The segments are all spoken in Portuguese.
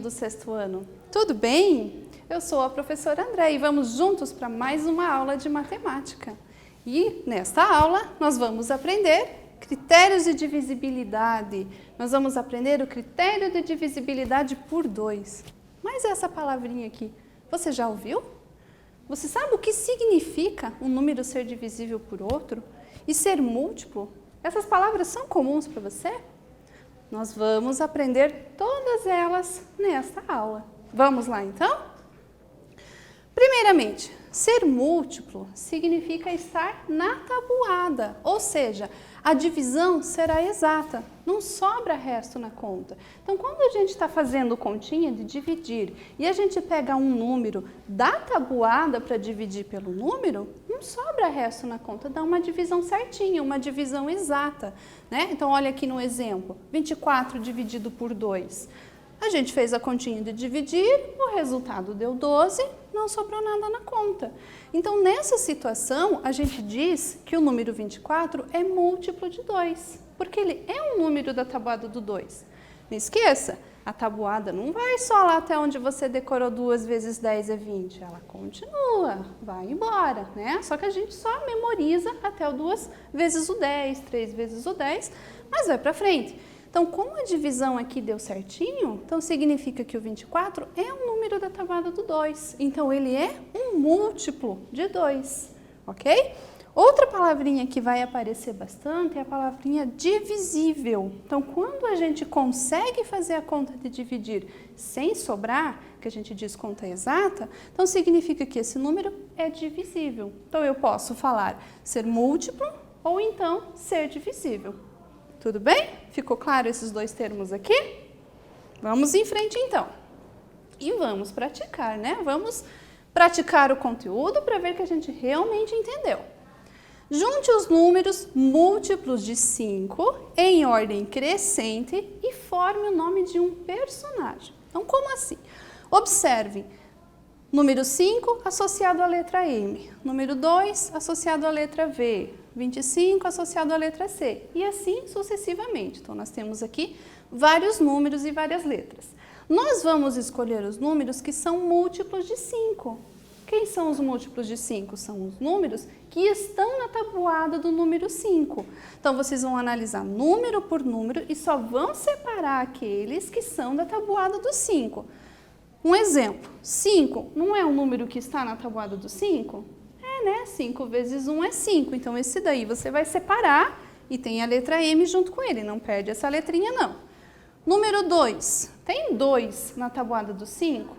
do sexto ano. Tudo bem? Eu sou a professora André e vamos juntos para mais uma aula de matemática. E nesta aula nós vamos aprender critérios de divisibilidade. Nós vamos aprender o critério de divisibilidade por 2. Mas essa palavrinha aqui, você já ouviu? Você sabe o que significa um número ser divisível por outro e ser múltiplo? Essas palavras são comuns para você? Nós vamos aprender todas elas nesta aula. Vamos lá então? Primeiramente, ser múltiplo significa estar na tabuada, ou seja, a divisão será exata, não sobra resto na conta. Então, quando a gente está fazendo continha de dividir e a gente pega um número da tabuada para dividir pelo número, não sobra resto na conta, dá uma divisão certinha, uma divisão exata, né? Então, olha aqui no exemplo, 24 dividido por 2. A gente fez a continha de dividir, o resultado deu 12, não sobrou nada na conta. Então, nessa situação, a gente diz que o número 24 é múltiplo de 2, porque ele é um número da tabuada do 2. Não esqueça, a tabuada não vai só lá até onde você decorou 2 vezes 10 é 20, ela continua, vai embora, né? Só que a gente só memoriza até o 2 vezes o 10, 3 vezes o 10, mas vai para frente. Então, como a divisão aqui deu certinho, então significa que o 24 é um número da tabuada do 2. Então, ele é um múltiplo de 2, ok? Outra palavrinha que vai aparecer bastante é a palavrinha divisível. Então, quando a gente consegue fazer a conta de dividir sem sobrar, que a gente diz conta exata, então significa que esse número é divisível. Então, eu posso falar ser múltiplo ou então ser divisível. Tudo bem? Ficou claro esses dois termos aqui? Vamos em frente então. E vamos praticar, né? Vamos praticar o conteúdo para ver que a gente realmente entendeu. Junte os números múltiplos de 5 em ordem crescente e forme o nome de um personagem. Então, como assim? Observe. Número 5 associado à letra M, número 2 associado à letra V, 25 associado à letra C e assim sucessivamente. Então, nós temos aqui vários números e várias letras. Nós vamos escolher os números que são múltiplos de 5. Quem são os múltiplos de 5? São os números que estão na tabuada do número 5. Então, vocês vão analisar número por número e só vão separar aqueles que são da tabuada do 5. Um exemplo, 5 não é um número que está na tabuada do 5? É, né? 5 vezes 1 é 5. Então, esse daí você vai separar e tem a letra M junto com ele. Não perde essa letrinha, não. Número 2. Tem 2 na tabuada do 5?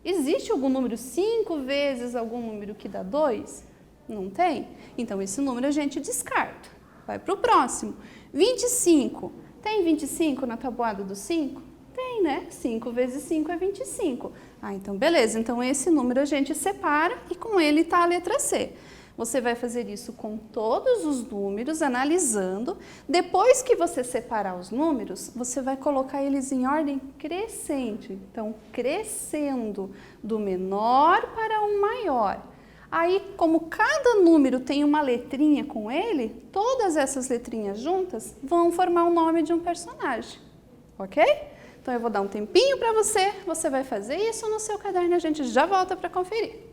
Existe algum número 5 vezes algum número que dá 2? Não tem? Então, esse número a gente descarta. Vai para o próximo. 25. Tem 25 na tabuada do 5? Tem, né? 5 vezes 5 é 25. Ah, então beleza. Então esse número a gente separa e com ele está a letra C. Você vai fazer isso com todos os números, analisando. Depois que você separar os números, você vai colocar eles em ordem crescente. Então, crescendo do menor para o maior. Aí, como cada número tem uma letrinha com ele, todas essas letrinhas juntas vão formar o nome de um personagem. Ok? Então, eu vou dar um tempinho para você, você vai fazer isso no seu caderno e a gente já volta para conferir.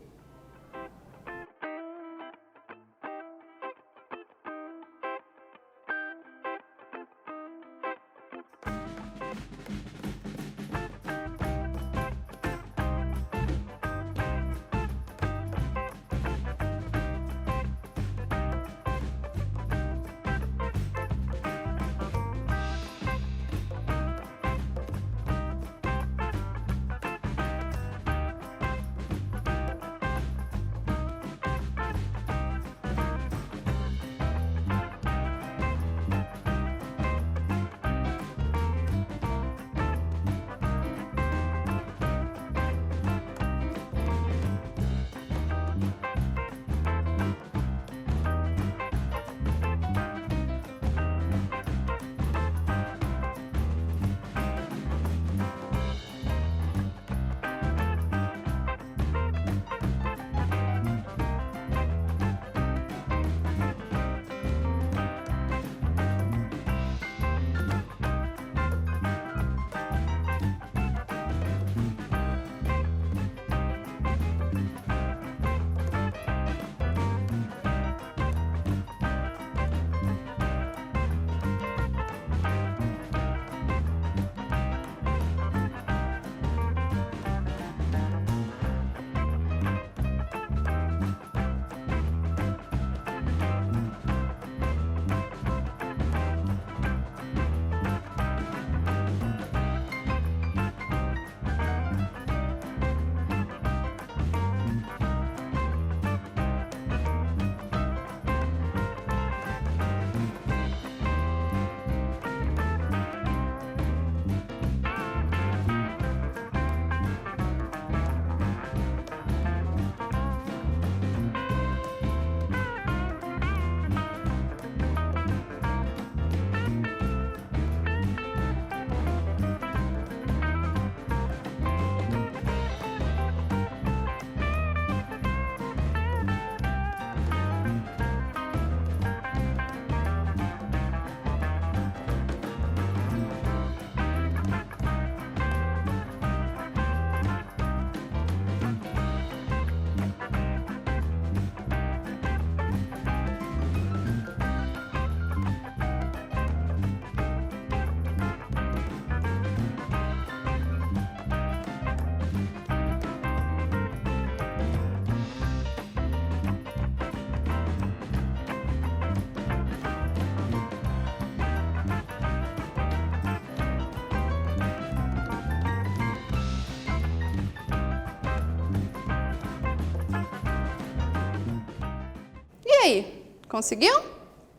aí, conseguiu?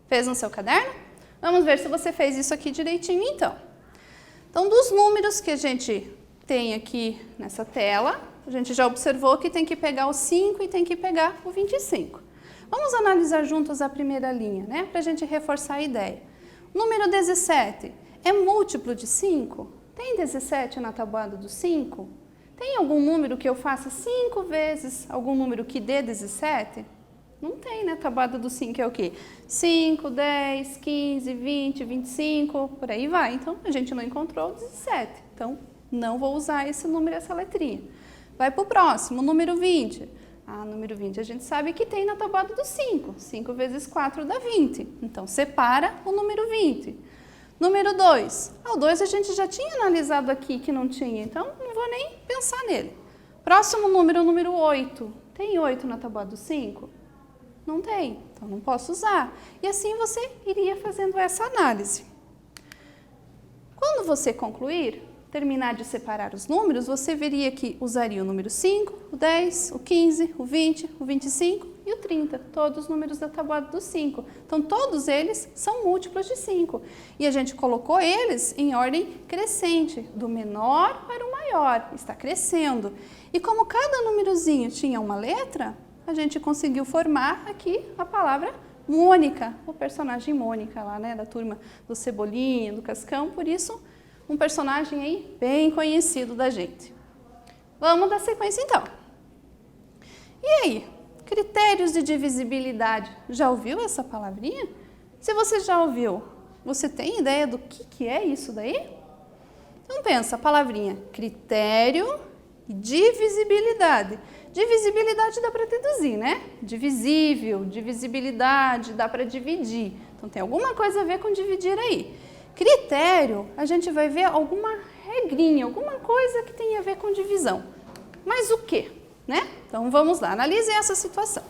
Fez no seu caderno? Vamos ver se você fez isso aqui direitinho então. Então, dos números que a gente tem aqui nessa tela, a gente já observou que tem que pegar o 5 e tem que pegar o 25. Vamos analisar juntos a primeira linha, né? Para a gente reforçar a ideia. O número 17 é múltiplo de 5? Tem 17 na tabuada do 5? Tem algum número que eu faça 5 vezes algum número que dê 17? Não tem, né? Tabuada do 5 é o quê? 5, 10, 15, 20, 25, por aí vai. Então, a gente não encontrou o 17. Então, não vou usar esse número, essa letrinha. Vai para o próximo, número 20. Número 20 a gente sabe que tem na tabuada do 5. 5 vezes 4 dá 20. Então, separa o número 20. Número 2. O 2 a gente já tinha analisado aqui que não tinha, então não vou nem pensar nele. Próximo número, o número 8. Tem 8 na tabuada do 5? Não tem, então não posso usar. E assim você iria fazendo essa análise. Quando você concluir, terminar de separar os números, você veria que usaria o número 5, o 10, o 15, o 20, o 25 e o 30, todos os números da tabuada do 5. Então, todos eles são múltiplos de 5. E a gente colocou eles em ordem crescente, do menor para o maior, está crescendo. E como cada númerozinho tinha uma letra, a gente conseguiu formar aqui a palavra Mônica, o personagem Mônica lá, né, da turma do Cebolinha, do Cascão, por isso um personagem aí bem conhecido da gente. Vamos dar sequência então. E aí, critérios de divisibilidade, já ouviu essa palavrinha? Se você já ouviu, você tem ideia do que é isso daí? Então pensa, a palavrinha critério e divisibilidade. Divisibilidade dá para deduzir, né? Divisível, divisibilidade, dá para dividir. Então tem alguma coisa a ver com dividir aí. Critério, a gente vai ver alguma regrinha, alguma coisa que tem a ver com divisão. Mas o quê? Né? Então vamos lá, analisem essa situação.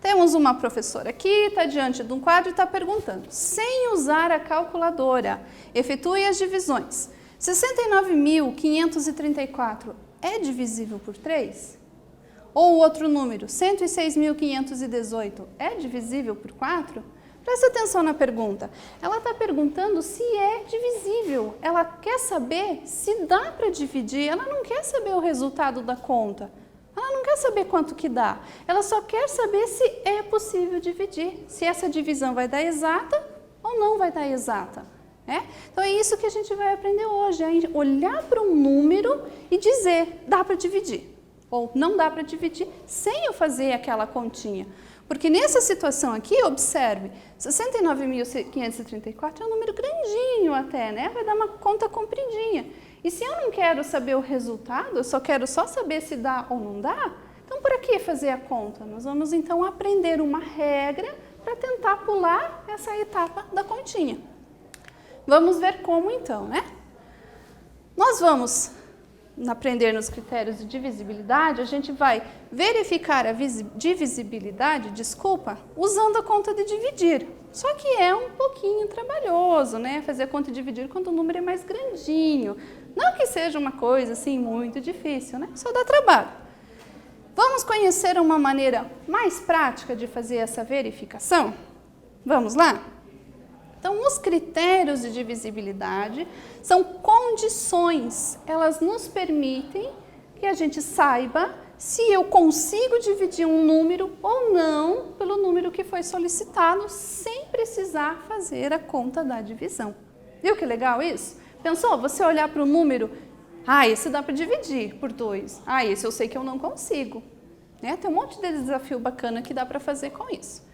Temos uma professora aqui, está diante de um quadro e está perguntando, sem usar a calculadora, efetue as divisões. 69.534 é divisível por 3? Ou o outro número, 106.518, é divisível por 4? Presta atenção na pergunta. Ela está perguntando se é divisível. Ela quer saber se dá para dividir. Ela não quer saber o resultado da conta. Ela não quer saber quanto que dá. Ela só quer saber se é possível dividir. Se essa divisão vai dar exata ou não vai dar exata. Então é isso que a gente vai aprender hoje. É olhar para um número e dizer, dá para dividir. Ou não dá para dividir sem eu fazer aquela continha. Porque nessa situação aqui, observe, 69.534 é um número grandinho até, né? Vai dar uma conta compridinha. E se eu não quero saber o resultado, eu só quero saber se dá ou não dá, então para que fazer a conta? Nós vamos então aprender uma regra para tentar pular essa etapa da continha. Vamos ver como então, né? Nós vamos aprender nos critérios de divisibilidade, a gente vai verificar a divisibilidade, usando a conta de dividir. Só que é um pouquinho trabalhoso, né? Fazer a conta de dividir quando o número é mais grandinho. Não que seja uma coisa assim muito difícil, né? Só dá trabalho. Vamos conhecer uma maneira mais prática de fazer essa verificação? Vamos lá? Então, os critérios de divisibilidade são condições, elas nos permitem que a gente saiba se eu consigo dividir um número ou não pelo número que foi solicitado, sem precisar fazer a conta da divisão. Viu que legal isso? Pensou? Você olhar para o número, esse dá para dividir por 2, esse eu sei que eu não consigo. Tem um monte de desafio bacana que dá para fazer com isso.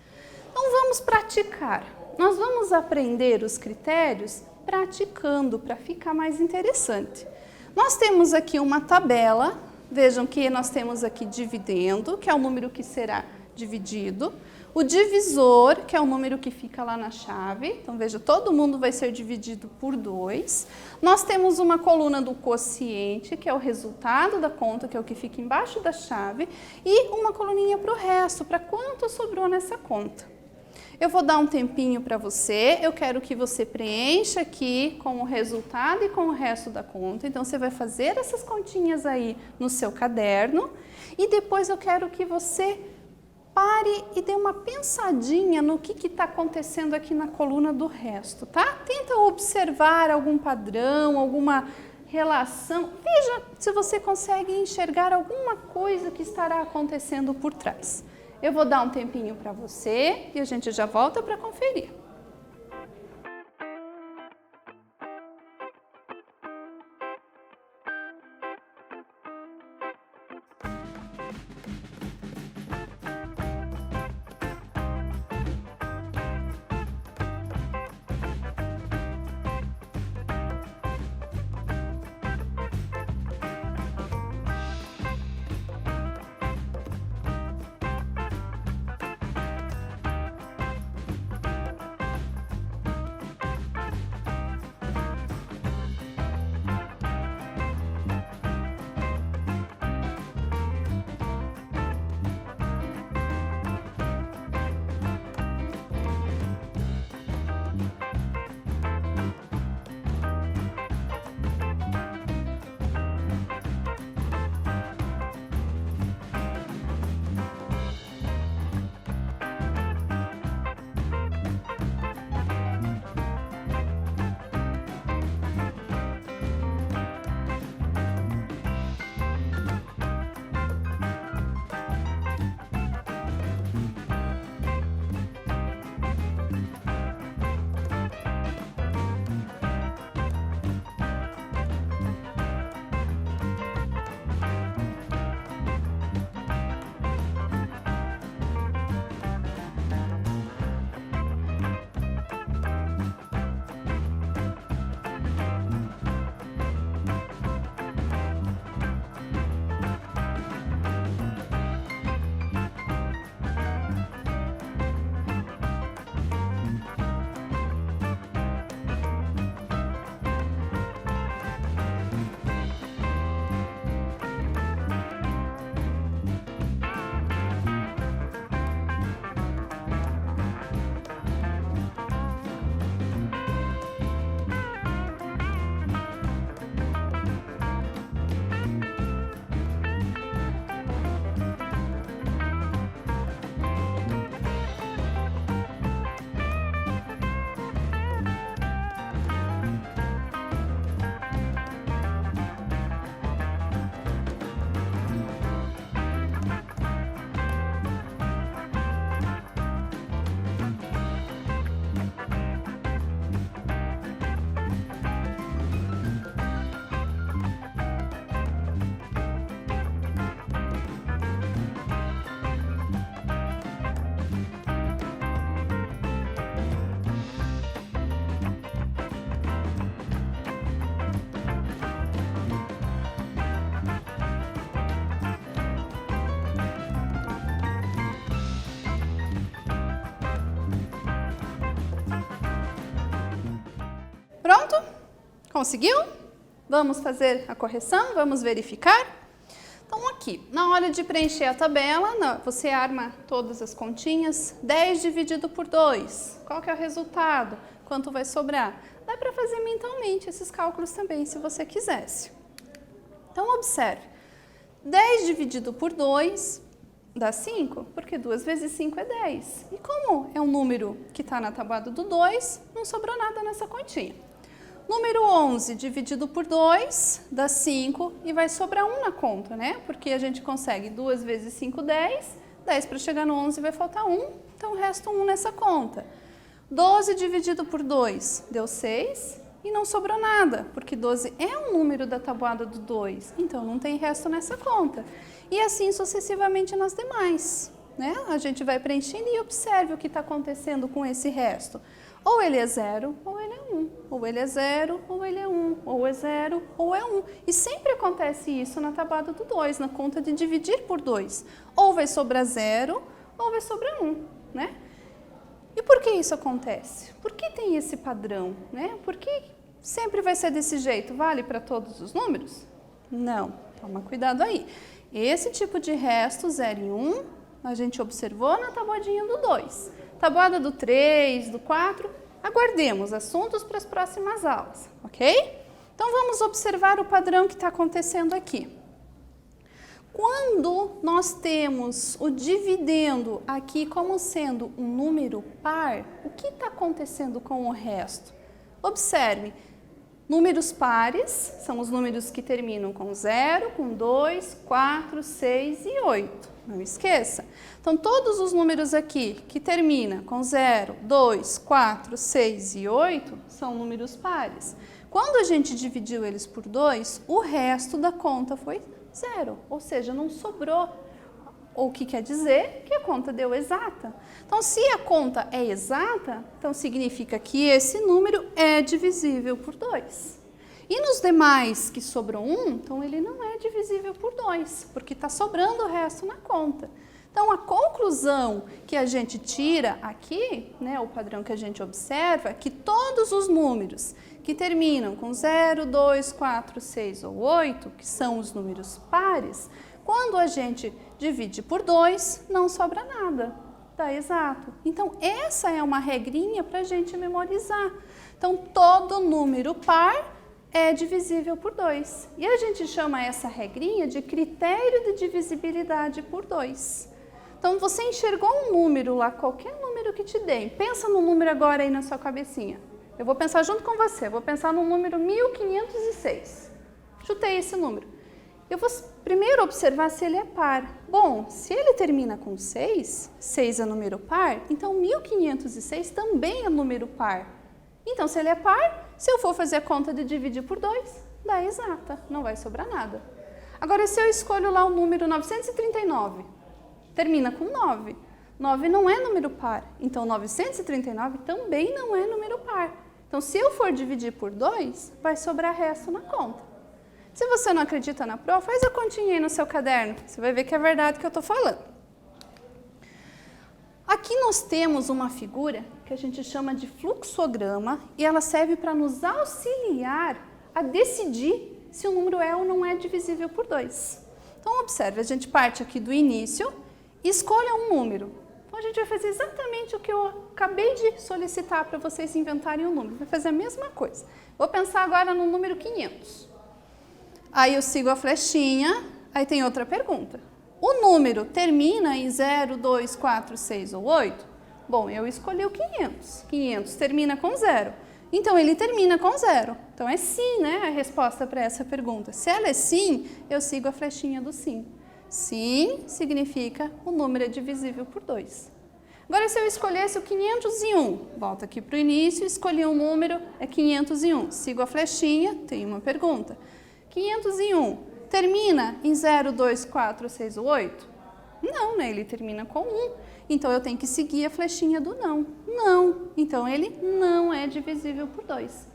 Então, vamos praticar. Nós vamos aprender os critérios praticando para ficar mais interessante. Nós temos aqui uma tabela, vejam que nós temos aqui dividendo, que é o número que será dividido, o divisor, que é o número que fica lá na chave, então veja, todo mundo vai ser dividido por 2. Nós temos uma coluna do quociente, que é o resultado da conta, que é o que fica embaixo da chave, e uma coluninha para o resto, para quanto sobrou nessa conta. Eu vou dar um tempinho para você, eu quero que você preencha aqui com o resultado e com o resto da conta. Então, você vai fazer essas continhas aí no seu caderno e depois eu quero que você pare e dê uma pensadinha no que está acontecendo aqui na coluna do resto, tá? Tenta observar algum padrão, alguma relação. Veja se você consegue enxergar alguma coisa que estará acontecendo por trás. Eu vou dar um tempinho para você e a gente já volta para conferir. Pronto? Conseguiu? Vamos fazer a correção? Vamos verificar? Então aqui, na hora de preencher a tabela, você arma todas as continhas. 10 dividido por 2, qual que é o resultado? Quanto vai sobrar? Dá para fazer mentalmente esses cálculos também, se você quisesse. Então observe, 10 dividido por 2 dá 5, porque 2 vezes 5 é 10. E como é um número que está na tabuada do 2, não sobrou nada nessa continha. Número 11 dividido por 2 dá 5 e vai sobrar 1 na conta, né? Porque a gente consegue 2 vezes 5, 10. 10 para chegar no 11 vai faltar 1, então resta 1 nessa conta. 12 dividido por 2 deu 6 e não sobrou nada, porque 12 é um número da tabuada do 2, então não tem resto nessa conta. E assim sucessivamente nas demais, né? A gente vai preenchendo e observe o que está acontecendo com esse resto. Ou ele é 0, ou ele é 1. Ou ele é 0, ou ele é 1. Ou é 0, ou é 1. E sempre acontece isso na tabuada do 2, na conta de dividir por 2. Ou vai sobrar 0, ou vai sobrar 1, né? E por que isso acontece? Por que tem esse padrão, né? Por que sempre vai ser desse jeito? Vale para todos os números? Não. Toma cuidado aí. Esse tipo de resto, 0 e 1, a gente observou na tabuadinha do 2. Tabuada do 3, do 4, aguardemos assuntos para as próximas aulas, ok? Então vamos observar o padrão que está acontecendo aqui. Quando nós temos o dividendo aqui como sendo um número par, o que está acontecendo com o resto? Observe, números pares são os números que terminam com 0, com 2, 4, 6 e 8. Não esqueça. Então, todos os números aqui que terminam com 0, 2, 4, 6 e 8 são números pares. Quando a gente dividiu eles por 2, o resto da conta foi 0, ou seja, não sobrou. O que quer dizer que a conta deu exata. Então, se a conta é exata, então significa que esse número é divisível por 2. E nos demais que sobrou 1, então ele não é divisível por 2, porque está sobrando o resto na conta. Então, a conclusão que a gente tira aqui, né, o padrão que a gente observa, é que todos os números que terminam com 0, 2, 4, 6 ou 8, que são os números pares, quando a gente divide por 2, não sobra nada, dá exato. Então, essa é uma regrinha para a gente memorizar. Então, todo número par é divisível por 2. E a gente chama essa regrinha de critério de divisibilidade por 2. Então, você enxergou um número lá, qualquer número que te dê. Pensa no número agora aí na sua cabecinha. Eu vou pensar junto com você, vou pensar no número 1506. Chutei esse número. Eu vou primeiro observar se ele é par. Bom, se ele termina com 6, 6 é número par, então 1506 também é número par. Então, se ele é par, se eu for fazer a conta de dividir por 2, dá exata, não vai sobrar nada. Agora, se eu escolho lá o número 939, termina com 9. 9 não é número par, então 939 também não é número par. Então, se eu for dividir por 2, vai sobrar resto na conta. Se você não acredita na prova, faz a continha aí no seu caderno, você vai ver que é verdade que eu estou falando. Aqui nós temos uma figura que a gente chama de fluxograma e ela serve para nos auxiliar a decidir se o número é ou não é divisível por 2. Então, observe, a gente parte aqui do início e escolha um número. Então, a gente vai fazer exatamente o que eu acabei de solicitar para vocês inventarem um número. Vai fazer a mesma coisa. Vou pensar agora no número 500. Aí eu sigo a flechinha, aí tem outra pergunta. O número termina em 0, 2, 4, 6 ou 8? Bom, eu escolhi o 500. 500 termina com 0. Então, ele termina com 0. Então, é sim, né, a resposta para essa pergunta. Se ela é sim, eu sigo a flechinha do sim. Sim significa o número é divisível por 2. Agora, se eu escolhesse o 501, volto aqui para o início, escolhi um número, é 501. Sigo a flechinha, tem uma pergunta. 501 termina em 0, 2, 4, 6 ou 8? Não, né? Ele termina com 1. Então, eu tenho que seguir a flechinha do não. Não. Então, ele não é divisível por 2.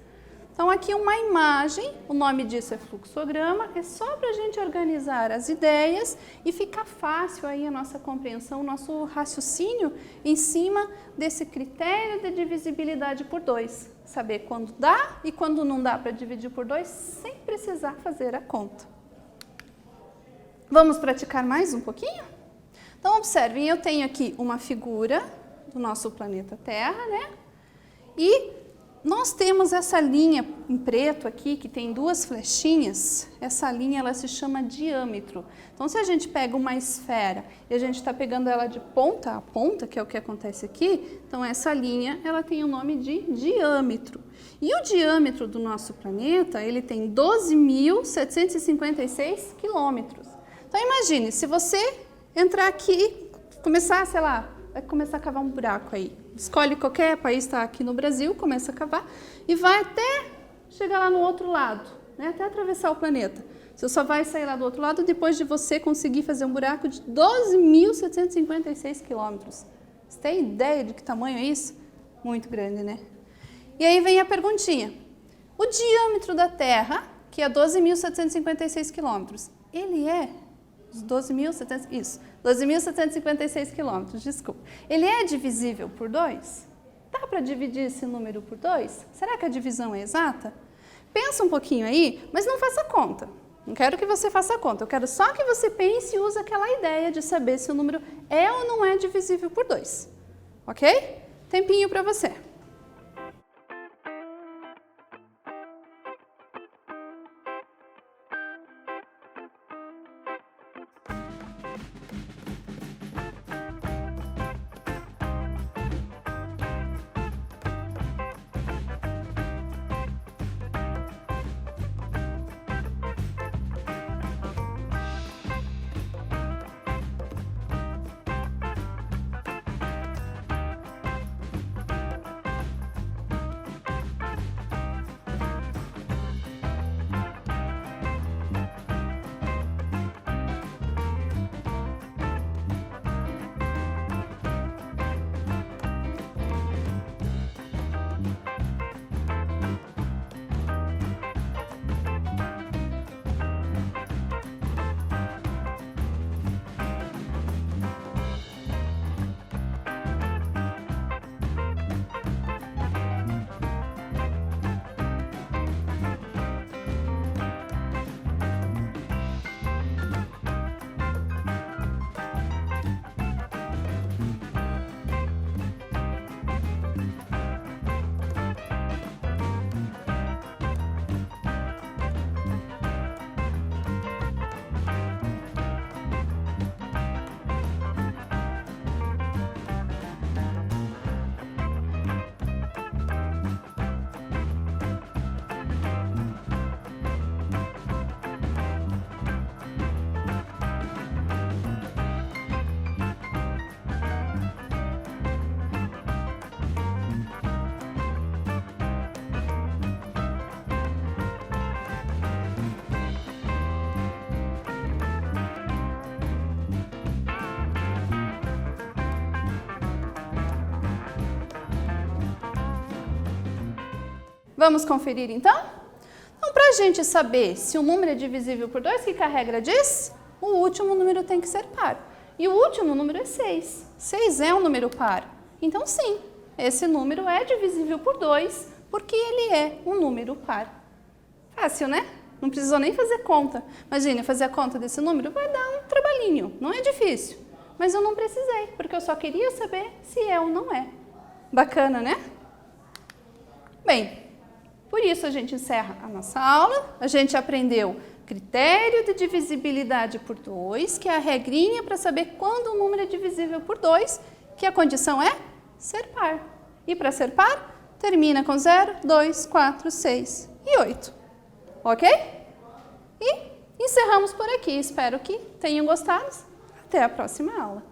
Então, aqui uma imagem, o nome disso é fluxograma, é só para a gente organizar as ideias e ficar fácil aí a nossa compreensão, o nosso raciocínio em cima desse critério de divisibilidade por 2. Saber quando dá e quando não dá para dividir por 2, sem precisar fazer a conta. Vamos praticar mais um pouquinho? Então, observem, eu tenho aqui uma figura do nosso planeta Terra, né? E nós temos essa linha em preto aqui, que tem duas flechinhas. Essa linha, ela se chama diâmetro. Então, se a gente pega uma esfera e a gente está pegando ela de ponta a ponta, que é o que acontece aqui, então essa linha, ela tem o nome de diâmetro. E o diâmetro do nosso planeta, ele tem 12.756 quilômetros. Então, imagine, se você entrar aqui e começar, sei lá, vai começar a cavar um buraco aí. Escolhe qualquer país, está aqui no Brasil, começa a cavar e vai até chegar lá no outro lado, né? Até atravessar o planeta. Você só vai sair lá do outro lado depois de você conseguir fazer um buraco de 12.756 quilômetros. Você tem ideia de que tamanho é isso? Muito grande, né? E aí vem a perguntinha. O diâmetro da Terra, que é 12.756 quilômetros, ele é 12.756 quilômetros, desculpa. Ele é divisível por 2? Dá para dividir esse número por 2? Será que a divisão é exata? Pensa um pouquinho aí, mas não faça conta. Não quero que você faça conta, eu quero só que você pense e use aquela ideia de saber se o número é ou não é divisível por 2. Ok? Tempinho para você. Vamos conferir então? Então, para a gente saber se o número é divisível por 2, o que a regra diz? O último número tem que ser par. E o último número é 6. 6 é um número par. Então, sim, esse número é divisível por 2, porque ele é um número par. Fácil, né? Não precisou nem fazer conta. Imagina, fazer a conta desse número vai dar um trabalhinho, não é difícil. Mas eu não precisei, porque eu só queria saber se é ou não é. Bacana, né? Bem, por isso a gente encerra a nossa aula. A gente aprendeu critério de divisibilidade por 2, que é a regrinha para saber quando um número é divisível por 2, que a condição é ser par. E para ser par, termina com 0, 2, 4, 6 e 8. Ok? E encerramos por aqui. Espero que tenham gostado. Até a próxima aula.